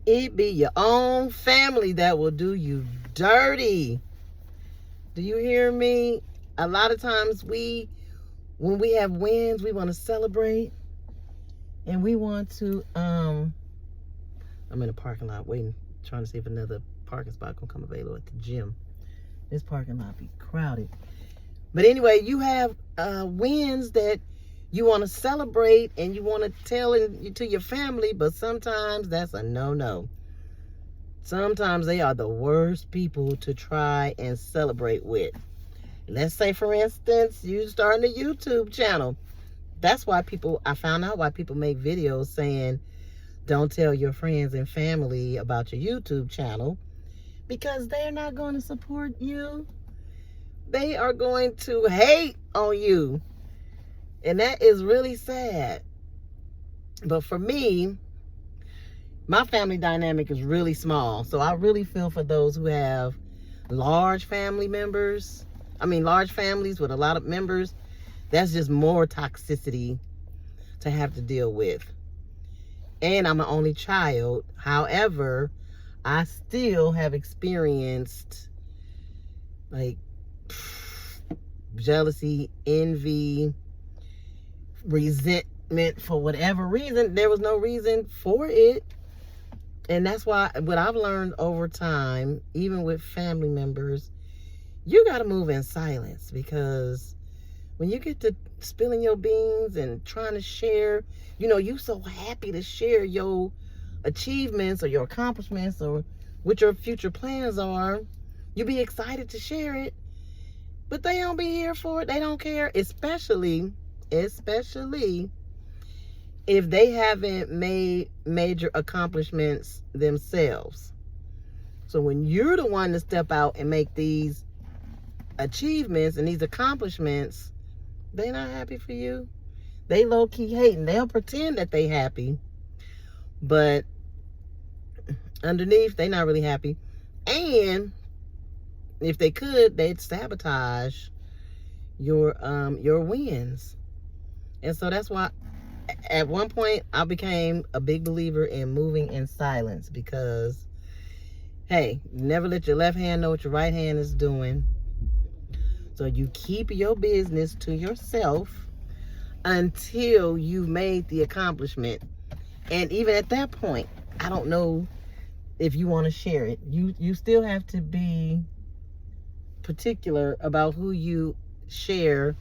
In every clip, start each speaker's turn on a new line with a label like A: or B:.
A: It be your own family that will do you dirty. Do you hear me? A lot of times when we have wins, we want to celebrate. And we want to, I'm in a parking lot waiting, trying to see if another parking spot gonna come available at the gym. This parking lot be crowded. But anyway, you have wins that you want to celebrate and you want to tell to your family, but sometimes that's a no-no. Sometimes they are the worst people to try and celebrate with. Let's say, for instance, you starting a YouTube channel. That's why I found out why people make videos saying, don't tell your friends and family about your YouTube channel, because they're not going to support you. They are going to hate on you. And that is really sad. But for me, my family dynamic is really small. So I really feel for those who have large families with a lot of members. That's just more toxicity to have to deal with. And I'm an only child. However, I still have experienced like jealousy, envy, resentment for whatever reason. There was no reason for it. And that's why what I've learned over time, even with family members, you got to move in silence, because when you get to spilling your beans and trying to share, you so happy to share your achievements or your accomplishments or what your future plans are. You be excited to share it, but they don't be here for it. They don't care, especially if they haven't made major accomplishments themselves. So when you're the one to step out and make these achievements and these accomplishments, they not happy for you. They low-key hating. They'll pretend that they happy, but underneath they not really happy. And if they could, they'd sabotage your wins. And so that's why at one point I became a big believer in moving in silence, because hey, never let your left hand know what your right hand is doing. So you keep your business to yourself until you've made the accomplishment. And even at that point, I don't know if you want to share it. You still have to be particular about who you share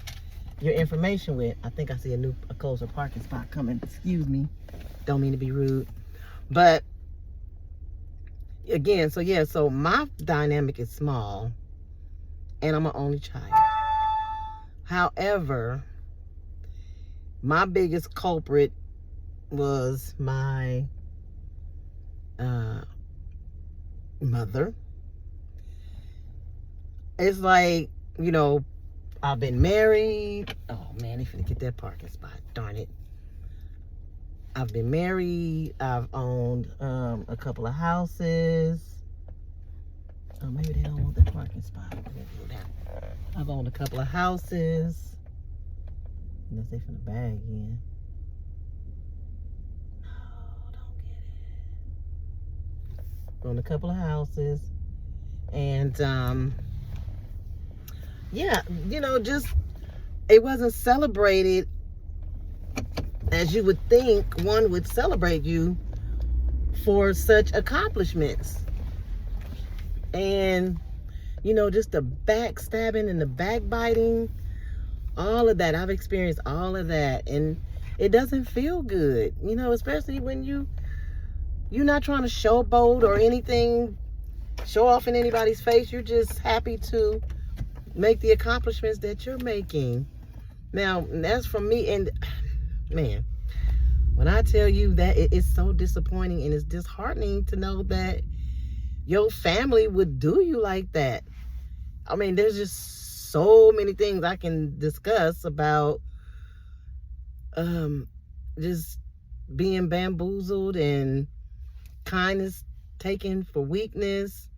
A: your information with. I think I see a closer parking spot coming. Excuse me. Don't mean to be rude. But again, so my dynamic is small and I'm an only child. However, my biggest culprit was my mother. It's like, I've been married. Oh man, they finna get that parking spot. Darn it. I've been married. I've owned a couple of houses. Oh, maybe they don't want that parking spot. I've owned a couple of houses. Unless they finna bag in. No, don't get it. Owned a couple of houses. And yeah, just it wasn't celebrated as you would think one would celebrate you for such accomplishments. And just the backstabbing and the backbiting, all of that. I've experienced all of that, and it doesn't feel good, especially when you're not trying to showboat or anything, show off in anybody's face. You're just happy to make the accomplishments that you're making. Now, that's from me. And man, when I tell you that, it's so disappointing and it's disheartening to know that your family would do you like that. I mean, there's just so many things I can discuss about just being bamboozled and kindness taken for weakness,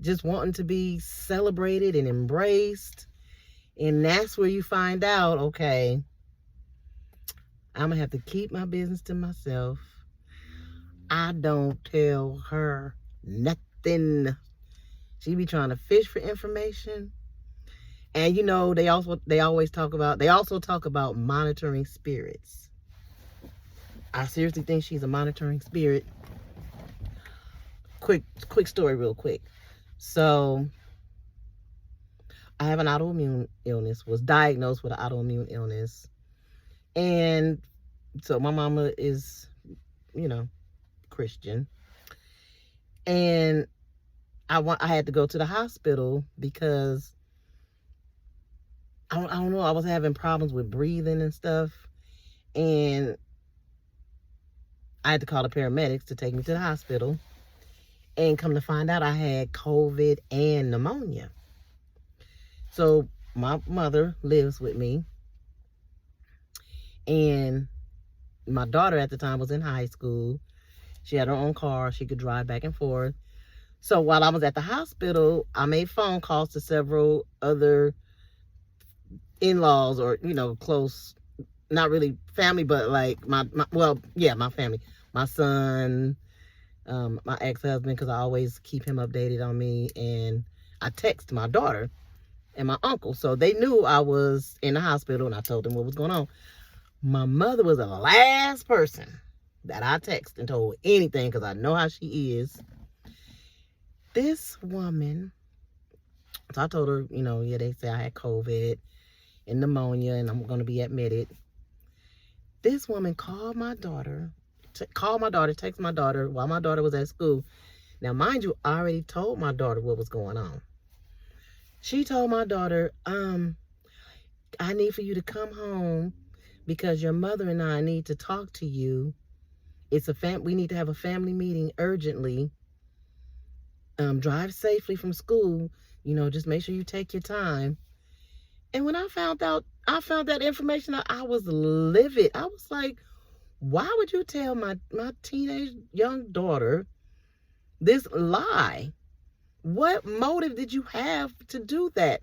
A: just wanting to be celebrated and embraced. And that's where you find out, okay, I'm gonna have to keep my business to myself. I don't tell her nothing. She be trying to fish for information. And you know, they also talk about monitoring spirits. I seriously think she's a monitoring spirit. Quick story real quick. So I have an autoimmune illness, was diagnosed with an autoimmune illness. And so my mama is, Christian. And I had to go to the hospital because I don't know, I was having problems with breathing and stuff. And I had to call the paramedics to take me to the hospital. And come to find out, I had COVID and pneumonia. So my mother lives with me. And my daughter at the time was in high school. She had her own car. She could drive back and forth. So while I was at the hospital, I made phone calls to several other in-laws or, close, not really family, but like my family. My son, my ex-husband, because I always keep him updated on me. And I text my daughter and my uncle. So they knew I was in the hospital, and I told them what was going on. My mother was the last person that I texted and told anything, because I know how she is. This woman, so I told her, they say I had COVID and pneumonia and I'm going to be admitted. This woman called my daughter, text my daughter while my daughter was at school. Now, mind you, I already told my daughter what was going on. She told my daughter, I need for you to come home because your mother and I need to talk to you. We need to have a family meeting urgently. Drive safely from school. Just make sure you take your time. And when I found that information, I was livid. I was like, why would you tell my teenage young daughter this lie? What motive did you have to do that?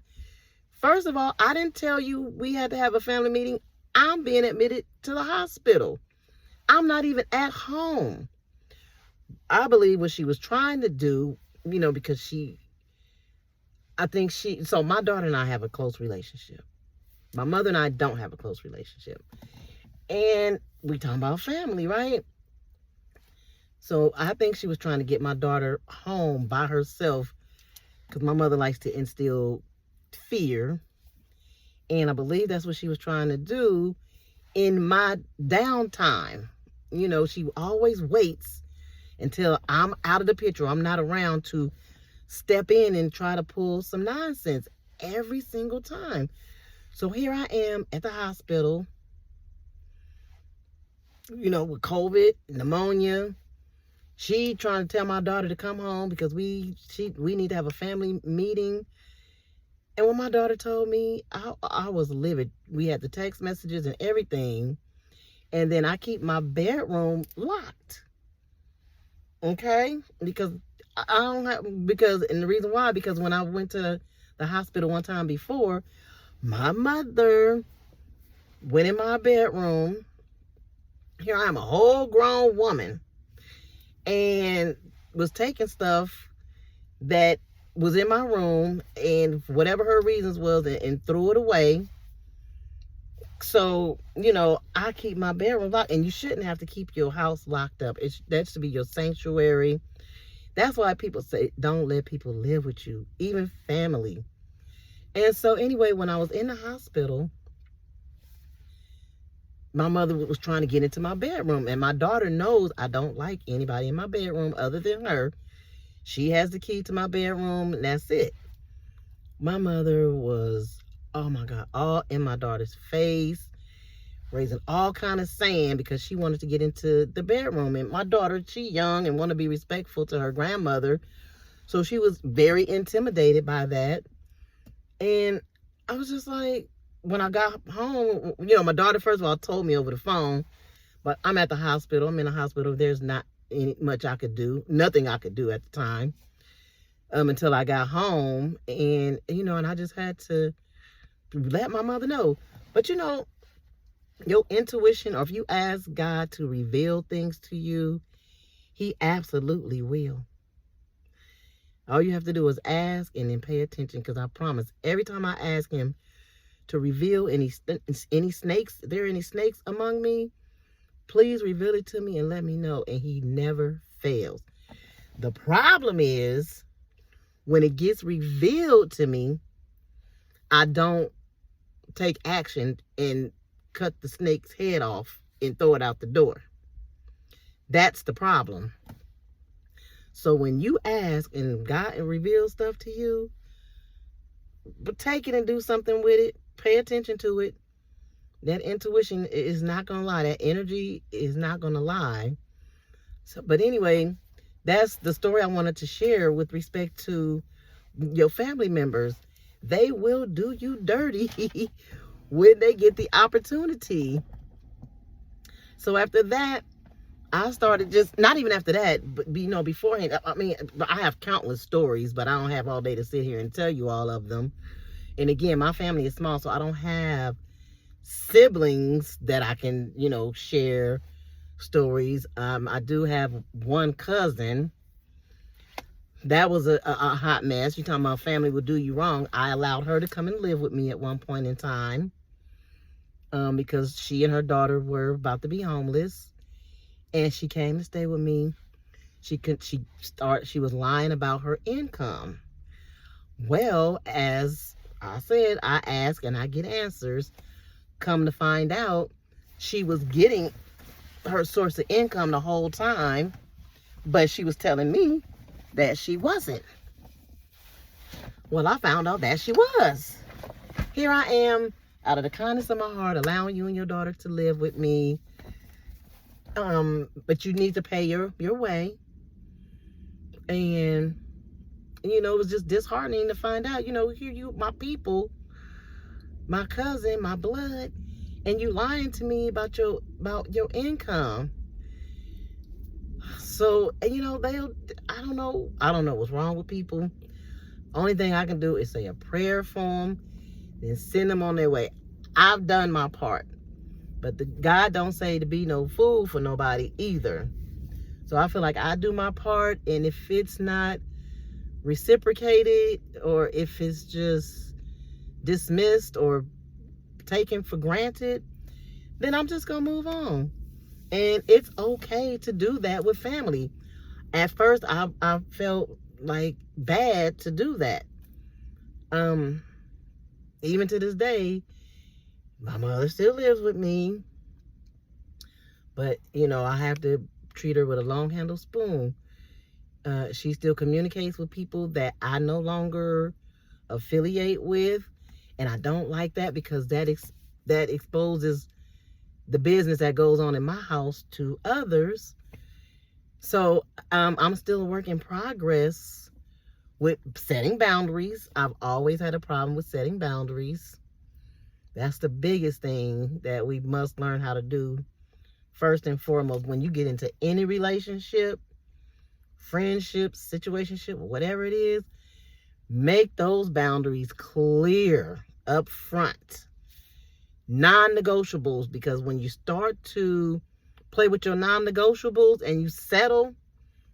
A: First of all, I didn't tell you we had to have a family meeting. I'm being admitted to the hospital. I'm not even at home. I believe what she was trying to do, because so my daughter and I have a close relationship. My mother and I don't have a close relationship. And we talking about family, right? So I think she was trying to get my daughter home by herself, because my mother likes to instill fear. And I believe that's what she was trying to do in my downtime. She always waits until I'm out of the picture, I'm not around, to step in and try to pull some nonsense every single time. So here I am at the hospital, with COVID, pneumonia. She trying to tell my daughter to come home because we need to have a family meeting. And when my daughter told me, I was livid. We had the text messages and everything. And then I keep my bedroom locked. Okay? Because and the reason why, because when I went to the hospital one time before, my mother went in my bedroom. Here I am, a whole grown woman, and was taking stuff that was in my room, and whatever her reasons was, and threw it away. So, I keep my bedroom locked, and you shouldn't have to keep your house locked up. That should be your sanctuary. That's why people say, don't let people live with you, even family. And so anyway, when I was in the hospital, my mother was trying to get into my bedroom, and my daughter knows I don't like anybody in my bedroom other than her. She has the key to my bedroom, and that's it. My mother was, oh my God, all in my daughter's face, raising all kind of sand because she wanted to get into the bedroom. And my daughter, she young and want to be respectful to her grandmother. So she was very intimidated by that. And I was just like, when I got home, my daughter, first of all, told me over the phone, but I'm at the hospital. I'm in the hospital. There's not much I could do. Nothing I could do at the time until I got home. And, and I just had to let my mother know. But, your intuition, or if you ask God to reveal things to you, He absolutely will. All you have to do is ask and then pay attention, because I promise, every time I ask him to reveal any snakes, if there are any snakes among me, please reveal it to me and let me know. And he never fails. The problem is, when it gets revealed to me, I don't take action and cut the snake's head off and throw it out the door. That's the problem. So when you ask and God reveals stuff to you, but take it and do something with it. Pay attention to it. That intuition is not going to lie. That energy is not going to lie. So, but anyway, that's the story I wanted to share with respect to your family members. They will do you dirty when they get the opportunity. So after that, I started just, not even after that, but beforehand. I mean, I have countless stories, but I don't have all day to sit here and tell you all of them. And again, my family is small, so I don't have siblings that I can, share stories. I do have one cousin. That was a hot mess. You're talking about family will do you wrong. I allowed her to come and live with me at one point in time, because she and her daughter were about to be homeless. And she came to stay with me. She was lying about her income. Well, as I said, I ask and I get answers. Come to find out, she was getting her source of income the whole time, but she was telling me that she wasn't. Well, I found out that she was. Here I am, out of the kindness of my heart, allowing you and your daughter to live with me. But you need to pay your way. And, it was just disheartening to find out, here you, my people, my cousin, my blood, and you lying to me about your income. So, I don't know what's wrong with people. Only thing I can do is say a prayer for them, then send them on their way. I've done my part. But God don't say to be no fool for nobody either. So I feel like I do my part, and if it's not reciprocated, or if it's just dismissed or taken for granted, then I'm just going to move on. And it's okay to do that with family. At first, I felt like bad to do that. Even to this day, my mother still lives with me, but, I have to treat her with a long-handled spoon. She still communicates with people that I no longer affiliate with, and I don't like that, because that exposes the business that goes on in my house to others. So I'm still a work in progress with setting boundaries. I've always had a problem with setting boundaries. That's the biggest thing that we must learn how to do. First and foremost, when you get into any relationship, friendship, situationship, whatever it is, make those boundaries clear up front. Non-negotiables, because when you start to play with your non-negotiables and you settle,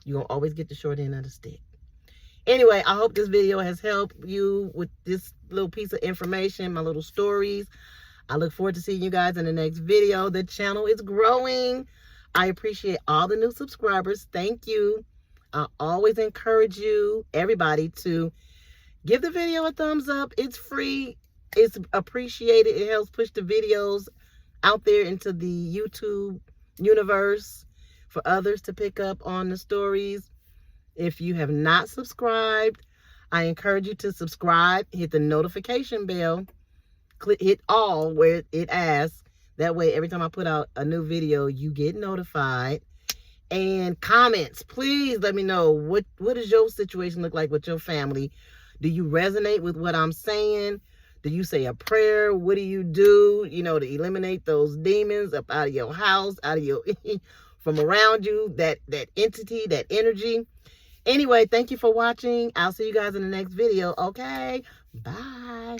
A: you're going to always get the short end of the stick. Anyway, I hope this video has helped you with this little piece of information, my little stories. I look forward to seeing you guys in the next video. The channel is growing. I appreciate all the new subscribers. Thank you. I always encourage you, everybody, to give the video a thumbs up. It's free. It's appreciated. It helps push the videos out there into the YouTube universe for others to pick up on the stories. If you have not subscribed, I encourage you to subscribe. Hit the notification bell. Hit all where it asks. That way, every time I put out a new video, you get notified. And comments. Please let me know, what does your situation look like with your family? Do you resonate with what I'm saying? Do you say a prayer? What do you do, to eliminate those demons up out of your house, out of your, from around you, that entity, that energy? Anyway, thank you for watching. I'll see you guys in the next video. Okay, bye.